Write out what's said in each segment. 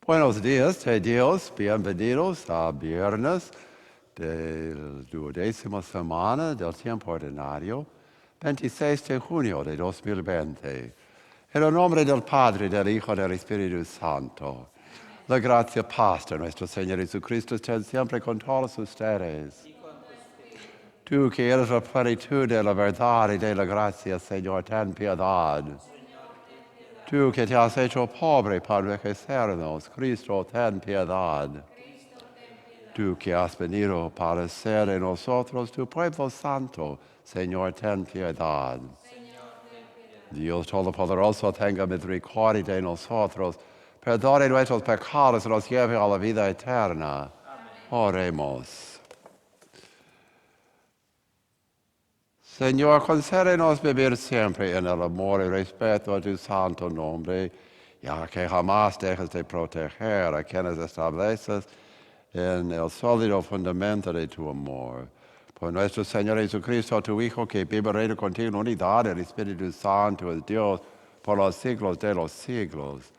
Buenos días, Dios, bienvenidos a Viernes del 12ª semana del tiempo ordinario, 26 de junio de 2020. En el nombre del Padre, del Hijo y del Espíritu Santo. La gracia y paz de nuestro Señor Jesucristo estén siempre con todos ustedes. Tú que eres la plenitud de la verdad y de la gracia, Señor, ten piedad. Tú que te has hecho pobre para enriquecernos, Cristo, ten piedad. Tú que has venido para ser en nosotros tu pueblo santo, Señor, ten piedad. Dios Todopoderoso, tenga misericordia de nosotros, perdone nuestros pecados y nos lleve a la vida eterna. Oremos. Señor, concédenos vivir siempre en el amor y respeto a tu santo nombre, ya que jamás dejes de proteger a quienes estableces en el sólido fundamento de tu amor. Por nuestro Señor Jesucristo, tu Hijo, que vive y reina contigo en unidad del Espíritu Santo, es Dios, por los siglos de los siglos.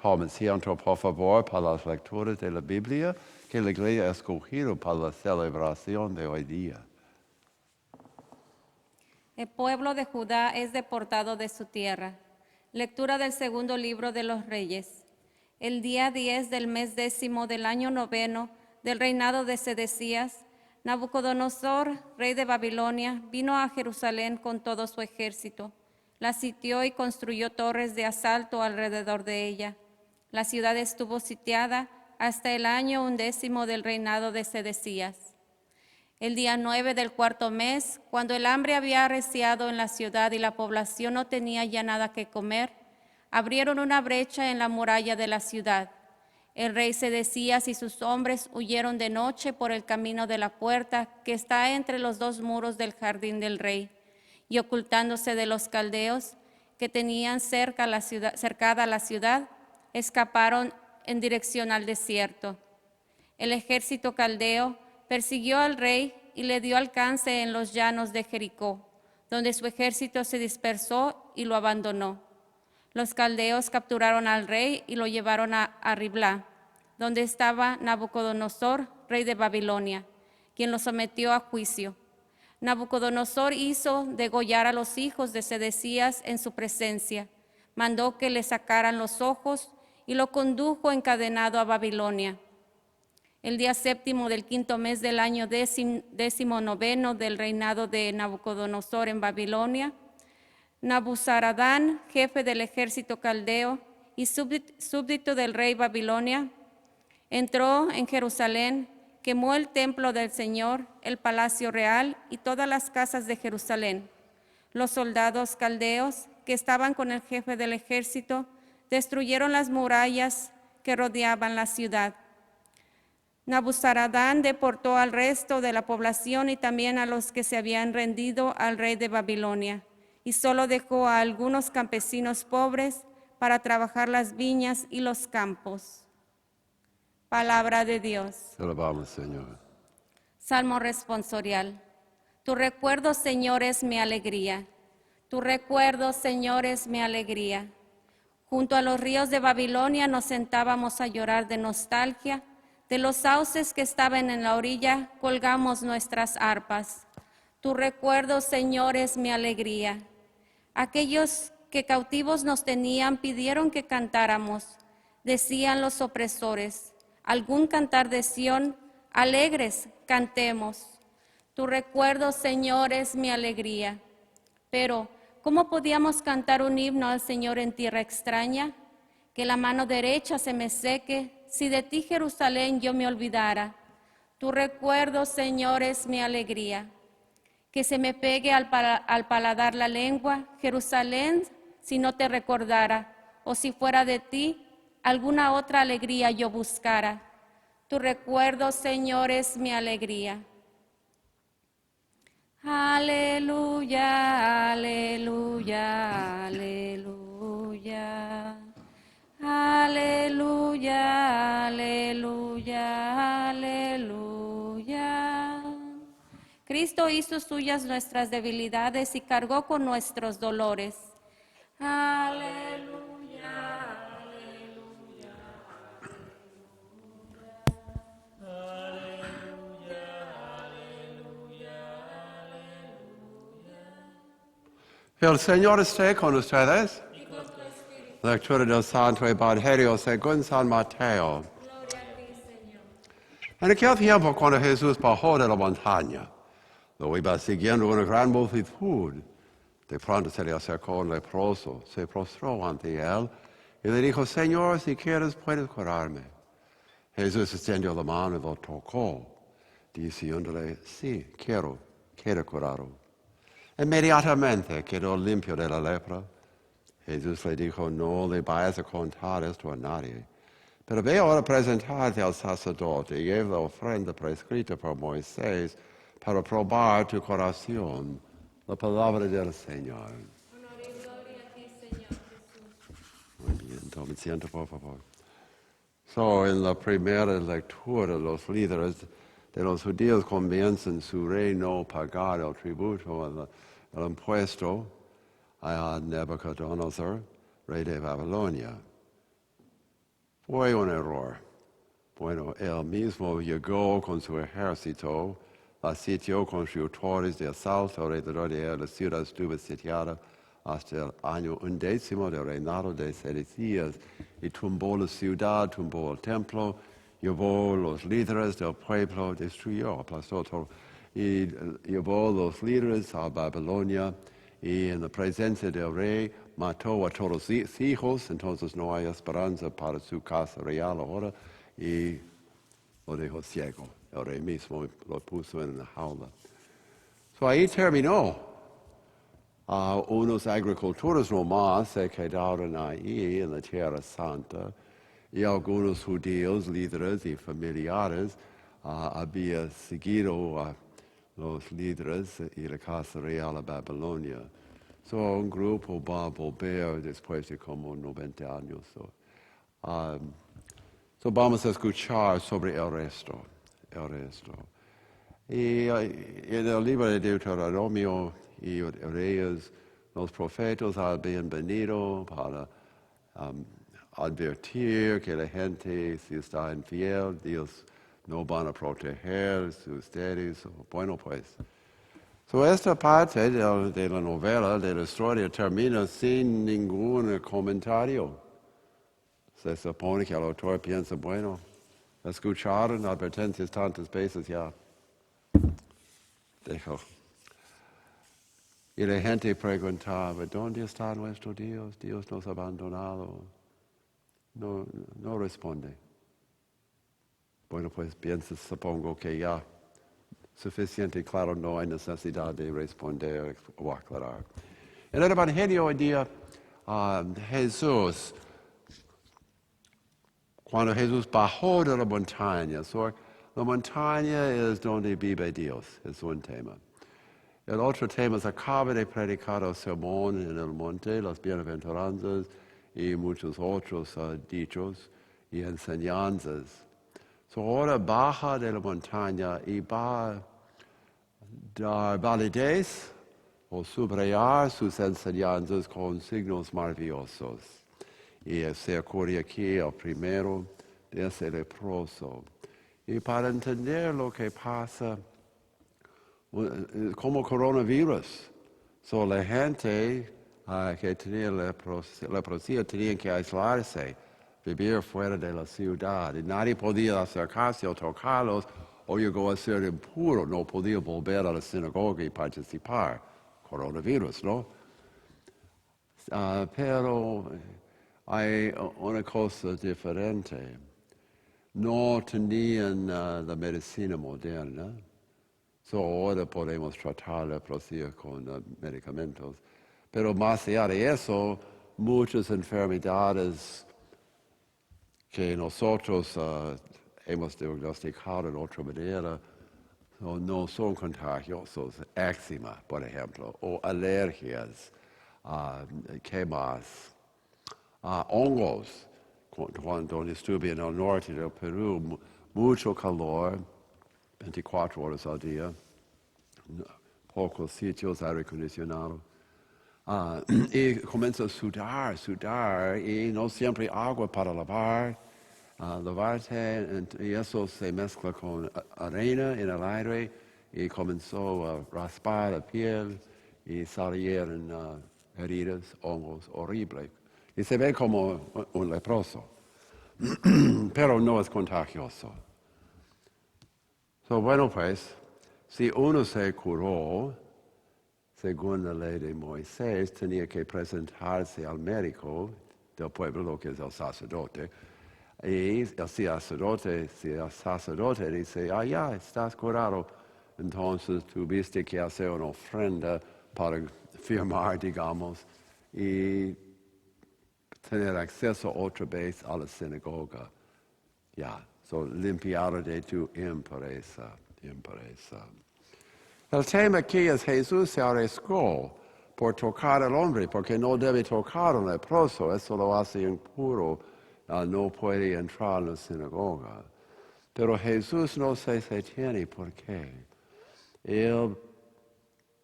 Tomen asiento, por favor, para las lecturas de la Biblia que la Iglesia ha escogido para la celebración de hoy día. El pueblo de Judá es deportado de su tierra. Lectura del segundo libro de los Reyes. El día 10 del mes 10º del año 9 del reinado de Sedecías, Nabucodonosor, rey de Babilonia, vino a Jerusalén con todo su ejército. La sitió y construyó torres de asalto alrededor de ella. La ciudad estuvo sitiada hasta el año 11 del reinado de Sedecías. El día 9 del cuarto mes, cuando el hambre había arreciado en la ciudad y la población no tenía ya nada que comer, abrieron una brecha en la muralla de la ciudad. El rey Sedecías y sus hombres huyeron de noche por el camino de la puerta que está entre los dos muros del jardín del rey, y ocultándose de los caldeos que tenían cercada la ciudad, escaparon en dirección al desierto. El ejército caldeo persiguió al rey y le dio alcance en los llanos de Jericó, donde su ejército se dispersó y lo abandonó. Los caldeos capturaron al rey y lo llevaron a Riblá, donde estaba Nabucodonosor, rey de Babilonia, quien lo sometió a juicio. Nabucodonosor hizo degollar a los hijos de Sedecías en su presencia, mandó que le sacaran los ojos y lo condujo encadenado a Babilonia. El día 7 del quinto mes del año 19 del reinado de Nabucodonosor en Babilonia, Nabuzaradán, jefe del ejército caldeo y súbdito del rey Babilonia, entró en Jerusalén, quemó el templo del Señor, el palacio real y todas las casas de Jerusalén. Los soldados caldeos que estaban con el jefe del ejército destruyeron las murallas que rodeaban la ciudad. Nabuzaradán deportó al resto de la población y también a los que se habían rendido al rey de Babilonia, y solo dejó a algunos campesinos pobres para trabajar las viñas y los campos. Palabra de Dios. Te alabamos, Señor. Salmo responsorial. Tu recuerdo, Señor, es mi alegría. Tu recuerdo, Señor, es mi alegría. Junto a los ríos de Babilonia nos sentábamos a llorar de nostalgia. De los sauces que estaban en la orilla, colgamos nuestras arpas. Tu recuerdo, Señor, es mi alegría. Aquellos que cautivos nos tenían pidieron que cantáramos. Decían los opresores, algún cantar de Sión, alegres, cantemos. Tu recuerdo, Señor, es mi alegría. Pero, ¿cómo podíamos cantar un himno al Señor en tierra extraña? Que la mano derecha se me seque, si de ti, Jerusalén, yo me olvidara. Tu recuerdo, Señor, es mi alegría. Que se me pegue al paladar la lengua, Jerusalén, si no te recordara, o si fuera de ti, alguna otra alegría yo buscara. Tu recuerdo, Señor, es mi alegría. Aleluya, aleluya, aleluya. Aleluya, aleluya, aleluya. Cristo hizo suyas nuestras debilidades y cargó con nuestros dolores. Aleluya, aleluya, El Señor esté con ustedes. Lectura del Santo Evangelio según San Mateo. En aquel tiempo, cuando Jesús bajó de la montaña, lo iba siguiendo una gran multitud. De pronto se le acercó un leproso, se prostró ante él y le dijo: Señor, si quieres, puedes curarme. Jesús extendió la mano y lo tocó, diciéndole: sí, quiero, queda curado. Inmediatamente quedó limpio de la lepra. Jesús le dijo: no le vayas a contar esto a nadie, pero ve ahora a presentarte al sacerdote y lleva la ofrenda prescrita por Moisés para probar tu corazón. La palabra del Señor. Honor y gloria a ti, Señor Jesús. Muy bien, tome asiento, por favor. En la primera lectura, los líderes de los judíos comienzan su reino pagar el tributo, el impuesto a Nabucodonosor, rey de Babilonia. Fue un error. Bueno, él mismo llegó con su ejército, asitió con sus torres de asalto alrededor de él. La ciudad estuvo sitiada hasta el año 11 del reinado de Sedecías y tumbó la ciudad, tumbó el templo, llevó los líderes del pueblo, destruyó, aplastó todo, y llevó los líderes a Babilonia y en la presencia del rey mató a todos sus hijos. Entonces no hay esperanza para su casa real ahora, y lo dejó ciego. El rey mismo lo puso en una jaula. Ahí terminó. Unos agricultores nomás se quedaron ahí en la Tierra Santa, y algunos judíos, líderes y familiares, habían seguido a los líderes y la casa real a Babilonia. Un grupo va a volver después de como 90 años. Vamos a escuchar sobre el resto. Y en el libro de Deuteronomio y Reyes, los profetas habían venido para advertir que la gente, si está infiel, Dios no van a proteger ustedes. Bueno, pues. Esta parte de la novela, de la historia, termina sin ningún comentario. Se supone que el autor piensa: bueno, escucharon advertencias tantas veces, ya. Dejo. Y la gente preguntaba: ¿dónde está nuestro Dios? Dios nos ha abandonado. No responde. Bueno, pues piensa, supongo que ya suficiente claro, no hay necesidad de responder o aclarar. En el Evangelio hoy día, cuando Jesús bajó de la montaña, la montaña es donde vive Dios, es un tema. El otro tema es: acaba de predicar el sermón en el monte, las bienaventuranzas y muchos otros dichos y enseñanzas. Ahora baja de la montaña y va a dar validez o subrayar sus enseñanzas con signos maravillosos. Y se ocurre aquí el primero de ese leproso. Y para entender lo que pasa, como coronavirus, la gente que tenía leprosía tenía que aislarse, vivir fuera de la ciudad, y nadie podía acercarse o tocarlos, o llegó a ser impuro, no podía volver a la sinagoga y participar. Coronavirus, ¿no? Pero hay una cosa diferente. No tenían la medicina moderna. Ahora podemos tratar la leprosía con medicamentos. Pero más allá de eso, muchas enfermedades que nosotros hemos diagnosticado de otra manera no son contagiosos. Eczema, por ejemplo, o alergias. ¿Qué más? Hongos. Cuando estuve en el norte del Perú, mucho calor, 24 horas al día, pocos sitios aire acondicionado. Y comienza a sudar, y no siempre agua para lavarte, y eso se mezcla con arena en el aire, y comenzó a raspar la piel, y salieron heridas, hongos horribles. Y se ve como un leproso, pero no es contagioso. Bueno, pues, si uno se curó, según la ley de Moisés, tenía que presentarse al médico del pueblo, lo que es el sacerdote, y el sacerdote dice, ya, estás curado, entonces tuviste que hacer una ofrenda para firmar, digamos, y tener acceso otra vez a la sinagoga. Ya, limpiar de tu impureza. El tema aquí es Jesús se arriesgó por tocar al hombre, porque no debe tocar al leproso, eso lo hace impuro, no puede entrar en la sinagoga. Pero Jesús no se detiene, ¿por qué? Él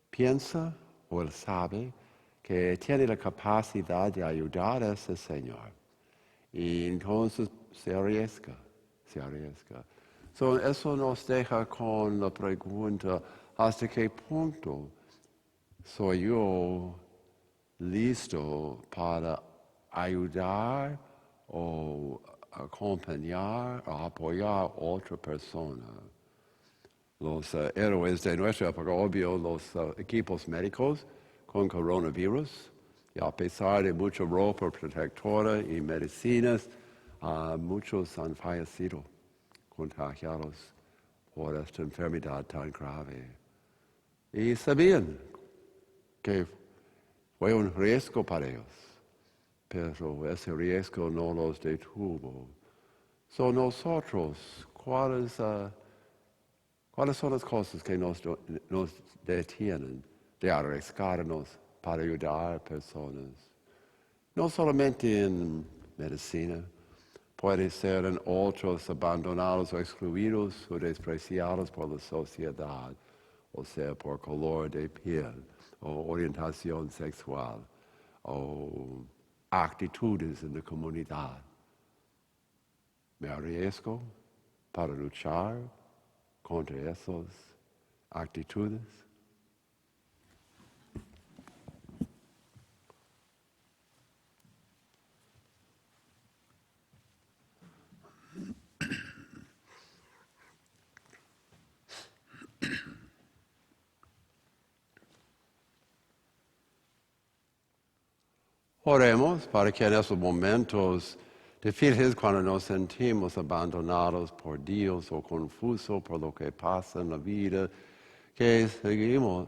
piensa o él sabe que tiene la capacidad de ayudar a ese Señor. Y entonces se arriesga. Eso nos deja con la pregunta, ¿hasta qué punto soy yo listo para ayudar o acompañar o apoyar a otra persona? Los héroes de nuestra época, obvio, los equipos médicos con coronavirus, y a pesar de mucha ropa protectora y medicinas, muchos han fallecido contagiados por esta enfermedad tan grave. Y sabían que fue un riesgo para ellos, pero ese riesgo no los detuvo. Son nosotros, ¿cuáles son las cosas que nos detienen de arriesgarnos para ayudar a personas? No solamente en medicina, puede ser en otros abandonados o excluidos o despreciados por la sociedad, o sea, por color de piel o orientación sexual o actitudes en la comunidad. Me arriesgo para luchar contra esas actitudes. Oremos para que en esos momentos difíciles, cuando nos sentimos abandonados por Dios o confusos por lo que pasa en la vida, que sigamos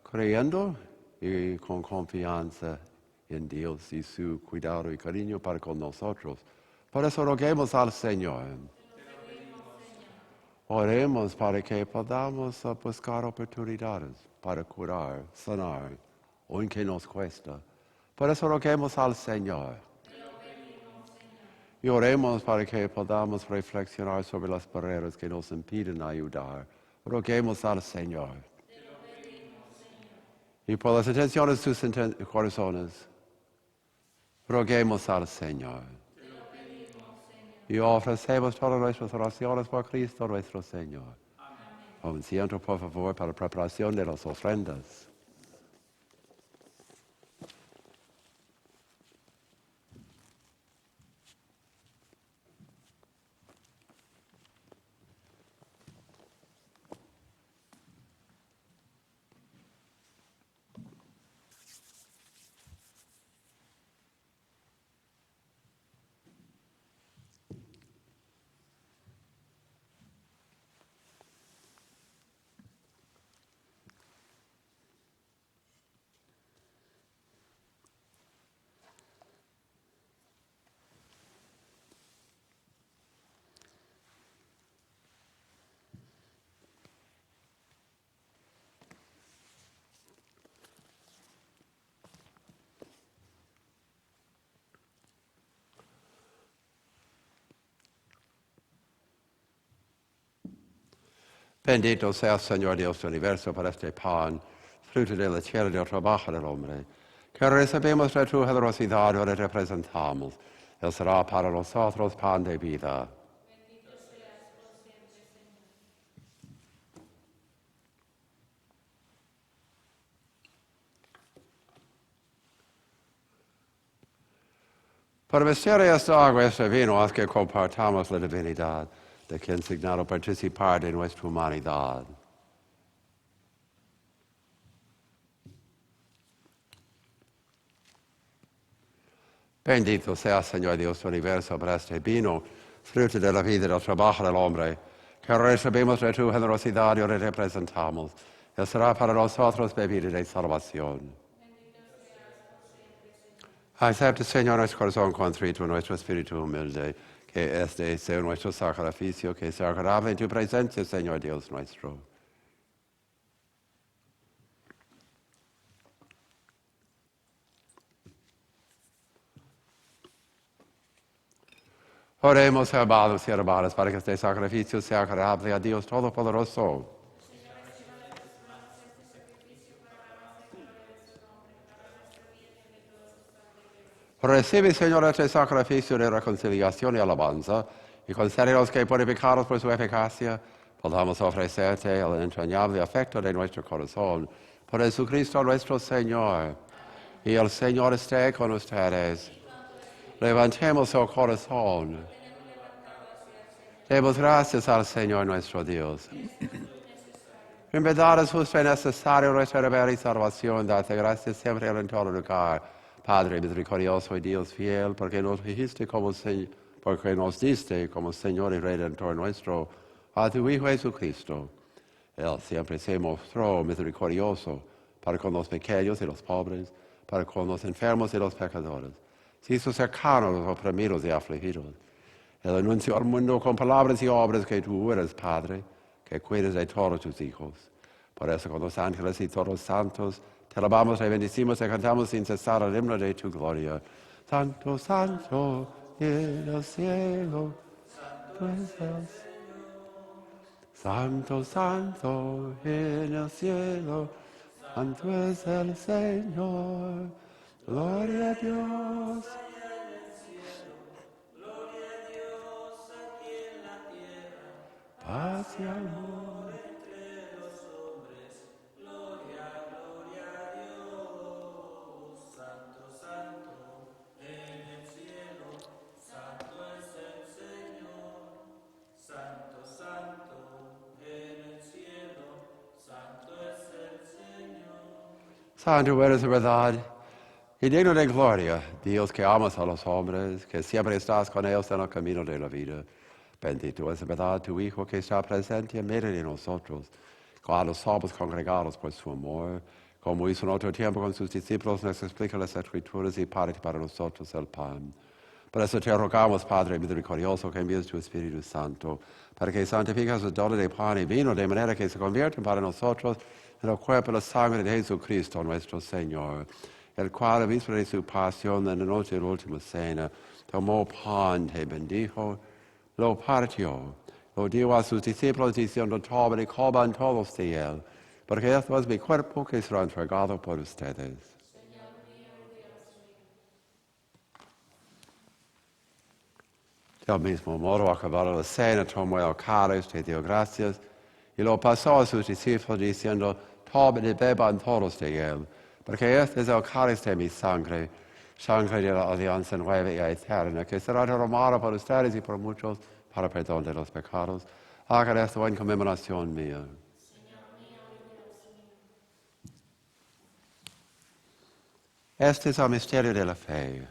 creyendo y con confianza en Dios y su cuidado y cariño para con nosotros. Por eso roguemos al Señor. Oremos para que podamos buscar oportunidades para curar, sanar, aunque nos cuesta. Por eso roguemos al Señor. Y oremos para que podamos reflexionar sobre las barreras que nos impiden ayudar. Roguemos al Señor. Y por las intenciones de sus corazones, roguemos al Señor. Y ofrecemos todas nuestras oraciones por Cristo nuestro Señor. Un ciento, por favor, para la preparación de las ofrendas. Bendito sea, Señor Dios del universo, por este pan, fruto de la tierra y del trabajo del hombre, que recibimos de tu generosidad y le representamos. Él será para nosotros pan de vida. Por el misterio de esta agua, este vino, haz que compartamos la divinidad de quien signado participar de nuestra humanidad. Bendito sea, Señor Dios del universo, por este vino, fruto de la vida y del trabajo del hombre, que recibimos de tu generosidad y le representamos. Él será para nosotros bebida de salvación. Acepte, Señor, nuestro corazón contrito, nuestro espíritu humilde, que este sea nuestro sacrificio, que sea agradable en tu presencia, Señor Dios nuestro. Oremos, hermanos y hermanas, para que este sacrificio sea agradable a Dios Todopoderoso. Recibe, Señor, este sacrificio de reconciliación y alabanza, y concédenos que, purificados por su eficacia, podamos ofrecerte el entrañable afecto de nuestro corazón. Por Jesucristo nuestro Señor. Y el Señor esté con ustedes. Levantemos el corazón. Demos gracias al Señor nuestro Dios. En verdad es justo y necesario nuestra deber y salvación, darte gracias siempre en todo lugar. Padre misericordioso y Dios fiel, porque nos diste como Señor y Redentor nuestro, a tu Hijo Jesucristo. Él siempre se mostró misericordioso para con los pequeños y los pobres, para con los enfermos y los pecadores. Se hizo cercano a los oprimidos y afligidos. Él anunció al mundo con palabras y obras que tú eres Padre, que cuidas de todos tus hijos. Por eso con los ángeles y todos los santos, te alabamos, te bendecimos y cantamos sin cesar el himno de tu gloria. Santo, santo, en el cielo, santo es el Santo, santo, en el cielo, santo es el Señor. Gloria a Dios. Paz y amor entre los hombres, gloria, gloria a Dios. Santo, santo, en el cielo, santo es el Señor. Santo, santo, en el cielo, santo es el Señor. Santo eres de verdad y digno de gloria, Dios que amas a los hombres, que siempre estás con ellos en el camino de la vida. Bendito es verdad tu Hijo que está presente en medio de nosotros, cuando somos congregados por su amor, como hizo en otro tiempo con sus discípulos, nos explica las Escrituras y parte para nosotros el pan. Por eso te rogamos, Padre misericordioso, que envíes tu Espíritu Santo, para que santifiques el don de pan y vino, de manera que se conviertan para nosotros en el cuerpo y la sangre de Jesucristo nuestro Señor, el cual, a víspera de su pasión, en la noche de la última cena, tomó pan, te bendijo, lo partió, lo dio a sus discípulos diciendo, tomen y coman todos de él, porque esto es mi cuerpo que será entregado por ustedes. Señor mío, Dios mío. Del mismo modo, acabada la cena, tomó el cáliz, te dio gracias, y lo pasó a sus discípulos diciendo, tomen y beban todos de él, porque este es el cáliz de mi sangre, sangre de la alianza nueva y eterna, que será derramada por ustedes y por muchos para perdón de los pecados. Hagan esto en conmemoración mía. Señor mío y Dios mío. Este es el misterio de la fe.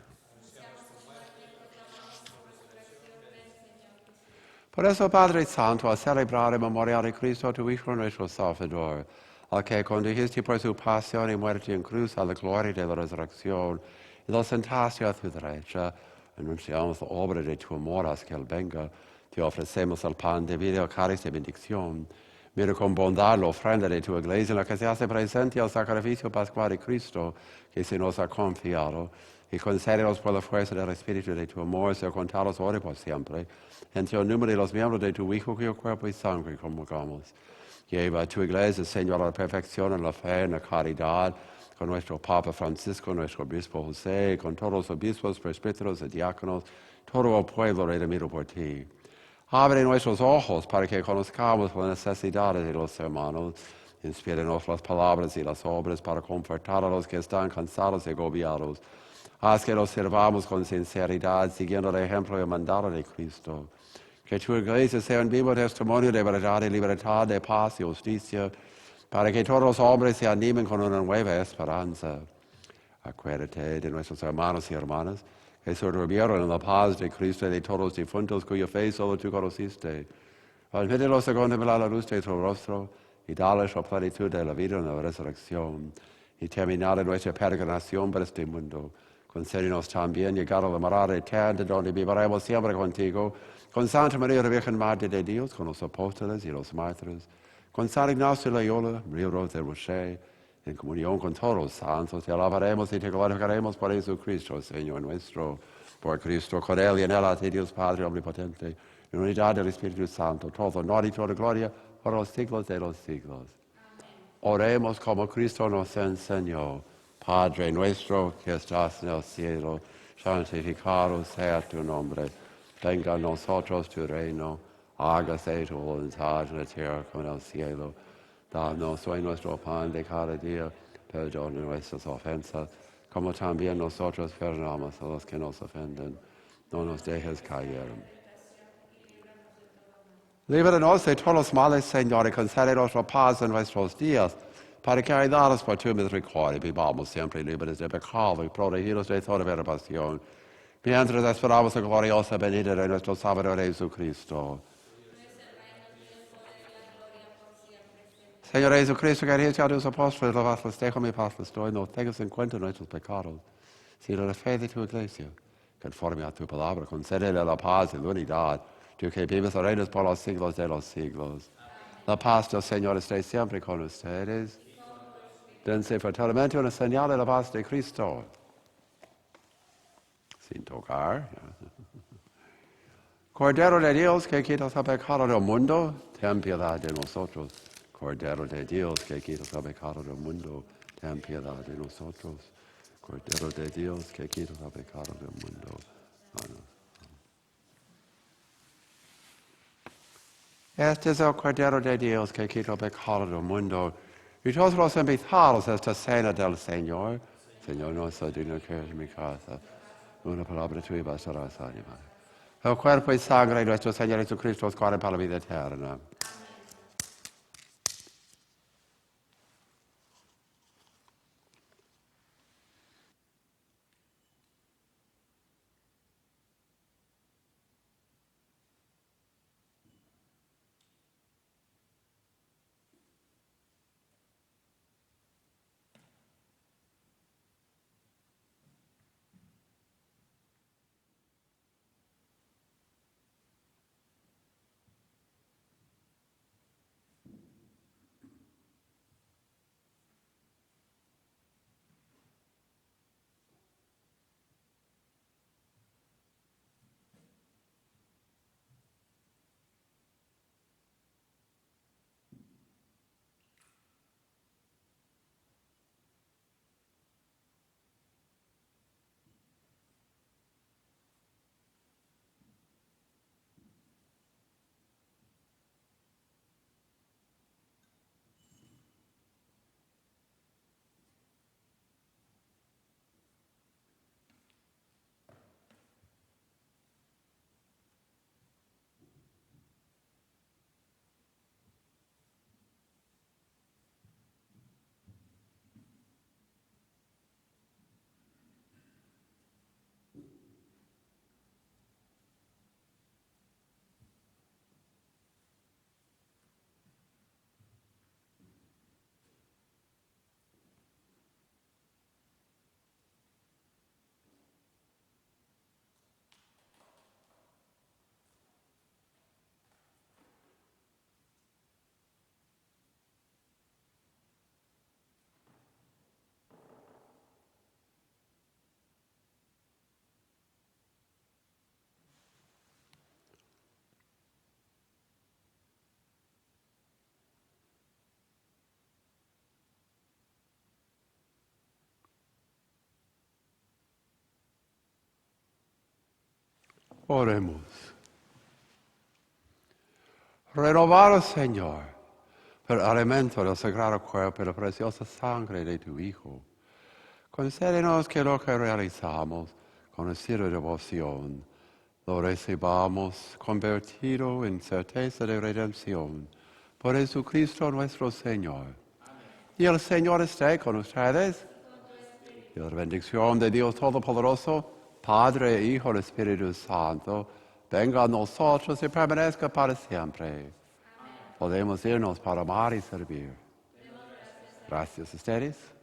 Por eso, Padre Santo, a celebrar el memorial de Cristo, tu Hijo nuestro Salvador, al que condujiste por su pasión y muerte en cruz a la gloria de la resurrección, y lo sentaste a tu derecha, anunciamos la obra de tu amor hasta que Él venga. Te ofrecemos el pan de vida y el cáliz de bendición. Mira con bondad la ofrenda de tu iglesia en la que se hace presente el sacrificio pascual de Cristo que se nos ha confiado, y concédenos por la fuerza del Espíritu de tu amor ser contados ahora y por siempre, entre el número de los miembros de tu Hijo, cuyo cuerpo y sangre convocamos. Lleva a tu iglesia, Señor, a la perfección en la fe, en la caridad, con nuestro Papa Francisco, nuestro Obispo José, con todos los obispos, presbíteros y diáconos, todo el pueblo redimido por ti. Abre nuestros ojos para que conozcamos las necesidades de los hermanos. Inspírenos las palabras y las obras para confortar a los que están cansados y agobiados. Haz que los sirvamos con sinceridad, siguiendo el ejemplo y el mandato de Cristo. Que tu iglesia sea un vivo testimonio de verdad y libertad, de paz y justicia, para que todos los hombres se animen con una nueva esperanza. Acuérdate de nuestros hermanos y hermanas que se durmieron en la paz de Cristo y de todos los difuntos cuya fe solo tú conociste. Admítelos a contemplar la luz de tu rostro y darles la plenitud de la vida en la resurrección. Y terminada nuestra peregrinación por este mundo, concédenos también llegar a la morada eterna donde viviremos siempre contigo, con Santa María la Virgen Madre de Dios, con los apóstoles y los mártires, con San Ignacio de Loyola, Río de Rocher, en comunión con todos los santos, te alabaremos y te glorificaremos por Jesucristo, Señor nuestro, por Cristo, con Él y en Él, a ti Dios Padre Omnipotente, en unidad del Espíritu Santo, todo honor y toda gloria por los siglos de los siglos. Oremos como Cristo nos enseñó. Padre nuestro que estás en el cielo, santificado sea tu nombre. Venga a nosotros tu reino. Hágase tu voluntad en la tierra como en el cielo. Danos hoy nuestro pan de cada día. Perdona nuestras ofensas, como también nosotros perdonamos a los que nos ofenden. No nos dejes caer. Líbranos de todos los males, Señor, y concédenos la paz en nuestros días, para que, ayudados por tu misericordia, vivamos siempre libres de pecado y protegidos de toda perturbación, mientras esperamos la gloriosa venida de nuestro Salvador Jesucristo. Señor Jesucristo, que dijiste a tus apóstoles, la paz les dejo, mi paz les doy, no tengas en cuenta nuestros pecados, sino la fe de tu iglesia, conforme a tu palabra, concédele la paz y la unidad, tú que vives y reinas por los siglos de los siglos. La paz del Señor esté siempre con ustedes. Dense fraternamente una señal de la paz de Cristo. Sin tocar. Cordero de Dios que quitas el pecado del mundo, ten piedad de nosotros. Cordero de Dios que quitas el pecado del mundo, ten piedad de nosotros. Cordero de Dios que quitas el pecado del mundo. Este es el Cordero de Dios que quita el pecado del mundo. Y todos los invitados a esta cena del Señor, Señor, no soy digno que en mi casa. Una palabra tuya bastará a sanidad. El cuerpo y sangre de nuestro Señor Jesucristo os guarden para la vida eterna. Oremos. Renovados, Señor, por el alimento del sagrado cuerpo y la preciosa sangre de tu Hijo, Concédenos que lo que realizamos con estilo de devoción lo recibamos convertido en certeza de redención por Jesucristo nuestro Señor. Y el Señor esté con ustedes. Y la bendición de Dios Todopoderoso, Padre, Hijo y Espíritu Santo, venga a nosotros y permanezca para siempre. Podemos irnos para amar y servir. Gracias a ustedes.